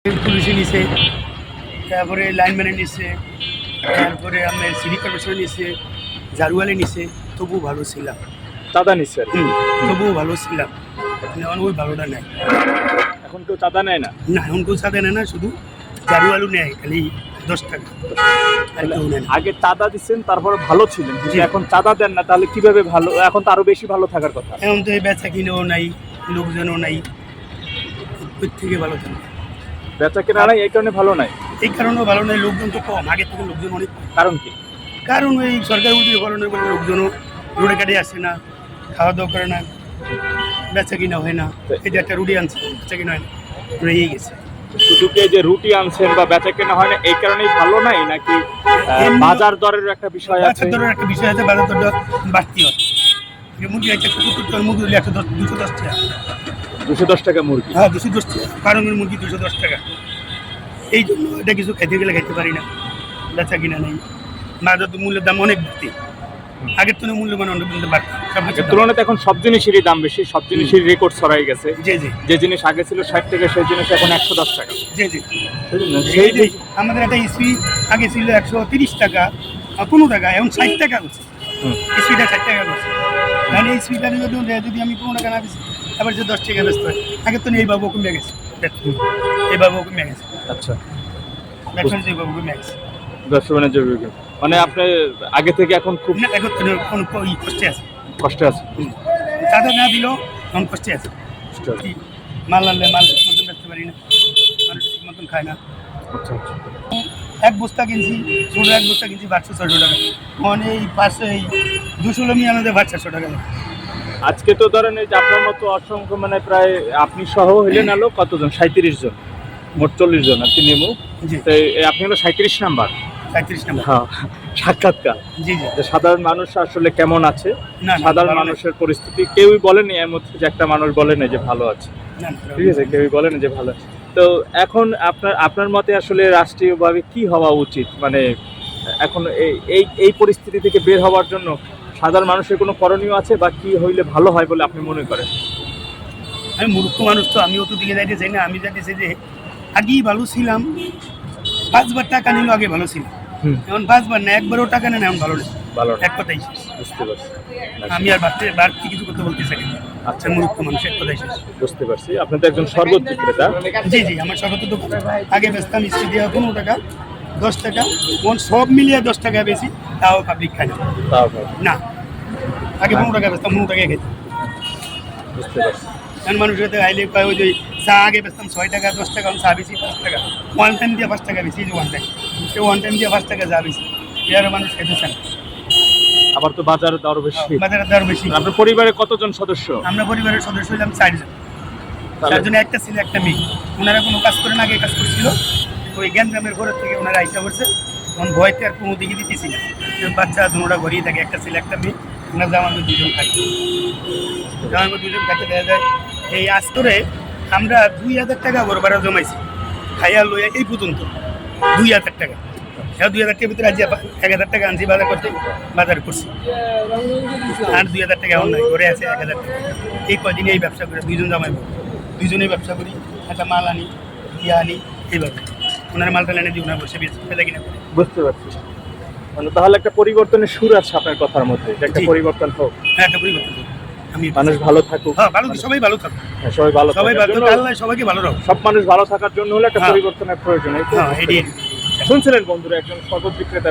পুলিশে নিছে, তারপরে লাইনম্যানে নিছে, তারপরে আপনার সিটি কর্পোরেশনে নিছে, ঝাড়ুয়ালে নিছে, তবুও ভালো ছিলাম। চাঁদা নিচ্ছে আর কি। তবুও ভালো ছিলাম, এখন ওই ভালোটা নেয় এখন কেউ চাঁদা নেয় না। না, এখন কেউ চাঁদা নেয় না, শুধু ঝাড়ুয়ালু নেয় খালি 10 টাকা, আর কেউ নেয় না। আগে চাঁদা দিচ্ছেন, তারপরে ভালো ছিলেন, জি। এখন চাঁদা দেন না, তাহলে কিভাবে ভালো? এখন তো আরো বেশি ভালো থাকার কথা। এখন তো এই বেচা কিনেও নাই, লোকজনও নাই, ওই থেকে ভালো থাকে। বেচা কেনা নাই, এই কারণে ভালো নাই। এই কারণেও ভালো নয়, লোকজন তো কম, আগের থেকে লোকজন অনেক কম। কারণ কি? কারণ ওই সরকার উদ্যোগ ফলনের বলে লোকজনও রোডে কাটে আসে না, খাওয়া দাওয়া করে না, বেচা কিনা হয় না। এই যে একটা রুটি আনছে, বেচা কিনা হয় না, রয়ে গেছে। শুধু কি এই যে রুটি আনছেন বা বেচা কেনা হয় না, এই কারণেই ভালো নাই, নাকি বাজার দরের একটা বিষয় আছে? বাজার দরের একটা বিষয় আছে, বাজার দরটা বাড়তি হয়। যে মুরগি একটা 70 টাকার মুরগি হলে 210 টাকা। 210 টাকা মুরগি। হ্যাঁ, 210 টাকা, ফার্মের মুরগি 210 টাকা। এই জন্য এটা কিছু খেতে গেলে খাইতে পারি না, বেচা কিনা নেই। বাজার মূল্যের দাম অনেক বাড়তি, আগের তুলনায় মূল্যমান অনেক বাড়তি। আগের তুলনায় এখন সব জিনিসেরই দাম বেশি, সব জিনিসের রেকর্ড ছড়াই গেছে। জি জি, যে জিনিস আগে ছিল 60 টাকা, সেই জিনিস এখন 110 টাকা। জি জি। সেই যে আমাদের একটা ইস্যু আগে ছিল 130 টাকা, 15 টাকা, এখন 60 টাকা হচ্ছে। ইস্যুটা 60 টাকা করছে। কারণ এই ইস্যুটা যদি আমি 15 টাকা না বেশি, আবার যে 10 টাকা বেচতে হয়, আগের তো এইভাবে কমে গেছে, এইভাবে কমে গেছে। আচ্ছা, ব্যবসা যেভাবে কমে গেছে, ব্যবসা বাণিজ্য বিভাগ। মানে আপনি আগে থেকে এখন খুব না এখন তো কোনো কষ্টে আছে, কষ্টে আছে। তাদের না দিলেও এখন কষ্টে আছে। কি মাল আনলে মাল ঠিক মতন বেচতে পারি না, মানুষ ঠিক মতন খায় না। আচ্ছা আচ্ছা। এক বস্তা কিনছি, ছোটো এক বস্তা কিনছি 500-600 টাকা, মানে এই 500 এই 200 লোক নিয়ে আমাদের 500 টাকা লাগে। আজকে তো ধরেন এই যে আপনার মতো অসংখ্য, মানে প্রায় আপনি সহ হইলেন আলো কতজন? 37 জন, মোট 40 জন আর কি নেমু। জি, তো আপনি হলো 37 নাম্বার। 35 টাকা। হ্যাঁ, সাক্ষাৎকার। জি জি, যে সাধারণ মানুষ আসলে কেমন আছে, না, সাধারণ ভালো মানুষের পরিস্থিতি কেউই বলেনি এর মধ্যে যে একটা মানুষ বলেনি যে ভালো আছে, না, ঠিক আছে? কেউই বলেনি যে ভালো আছে। তো এখন আপনার মতে আসলে রাষ্ট্রীয়ভাবে কি হওয়া উচিত? মানে এখন এই পরিস্থিতি থেকে বের হওয়ার জন্য সাধারণ মানুষের কোনো করণীয় আছে, বা কি হইলে ভালো হয় বলে আপনি মনে করেন? আমি মূর্খ মানুষ তো, আমিও তো দিকে যাইতে চাই না। আমি যাইতেছি যে আগেই ভালো ছিলাম, 5 বার টাকা নিল, আগে ভালো ছিলাম, এখন 5 বার না, একবারও টাকা নেন, এখন ভালো নেই। ভালো না। এক কথাই শেষ। বুঝতে পারছি। আমি আর বাড়তি কিছু করতে বলতে চাই না। আচ্ছা, মূর্খ মানুষ, এক কথাই শেষ। বুঝতে পারছি। আপনি তো একজন শরবত বিক্রেতা। জি জি, আমার সর্বত দোকান আগে বেচতাম ইস্ত্রি দেওয়া 15 টাকা, 10 টাকা, কোন সব মিলিয়ে 10 টাকা বেশি, তাও পাবলিক খায় না। তাও ভালো। না, আগে 15 টাকা বেচতাম, 15 টাকায় খেতাম। বুঝতে পারছি। কারণ মানুষের সাথে আইলে কয় ওই যে চা আগে বেচতাম 6 টাকা, 10 টাকা, চা বেশি 5 টাকা, ওয়ান টাইম দিয়ে 5 টাকা বেশি, ওয়ান টাইম, সে ওয়ান টাইম দিয়ে 5 টাকা চা বেশি, এর মানুষ খেতেছে না। আবার তো বাজার দর বেশি। বাজারের দর বেশি। আপনার পরিবারে কতজন সদস্য? আমরা পরিবারের সদস্য হলাম 4 জন। 4 জনে একটা ছেলে একটা মেয়ে। ওনারা কোনো কাজ করে না, আগে কাজ করছিল, ওই গ্যাঞ্জামের ঘরের থেকে ওনারা আইসা করছে, তখন ভয়তে আর কোনো দিকে দিতেছি না। বাচ্চা দুটা ঘরেই থাকে, একটা ছেলে একটা মেয়ে, ওনার জামানো 2 জন থাকে, জামানো 2 জন থাকে। দেখা যায় এই আজ করে আমরা 2000 টাকা ঘর ভাড়া জমাইছি, খাইয়া লইয়া এই পর্যন্ত 2000 টাকা। 2000 টাকার ভিতরে আজ 1000 টাকা আনছি বাজার করতে, বাজার করছি, আর 2000 টাকা এখন নাই, ঘরে আছে 1000 টাকা। এই কদিনে এই ব্যবসা করে 2 জন জামাই বউ, 2 জনেই ব্যবসা করি, একটা মাল আনি, ইয়ে আনি, এইভাবে ওনার মালটা এনে দিই, ওনার বসে বেচা কিনা করি। বুঝতে পারছি। মানে তাহলে একটা পরিবর্তনের সুর আছে আপনার কথার মধ্যে, যে একটা জি। পরিবর্তন হোক, হ্যাঁ, একটা পরিবর্তন করুন। আমি মানুষ ভালো থাকুক। হ্যাঁ, ভালো, সবাই ভালো থাকুক, হ্যাঁ, সবাই ভালো সবাই থাকার ভালো জন্য, থাকুক, আল্লাহ সবাইকে ভালো রাখুক। সব মানুষ ভালো থাকার জন্য হলে একটা হ্যাঁ। পরিবর্তনের প্রয়োজন। এই তো হ্যাঁ, এটাই। শুনছিলেন বন্ধুরা, একজন শরবত বিক্রেতা।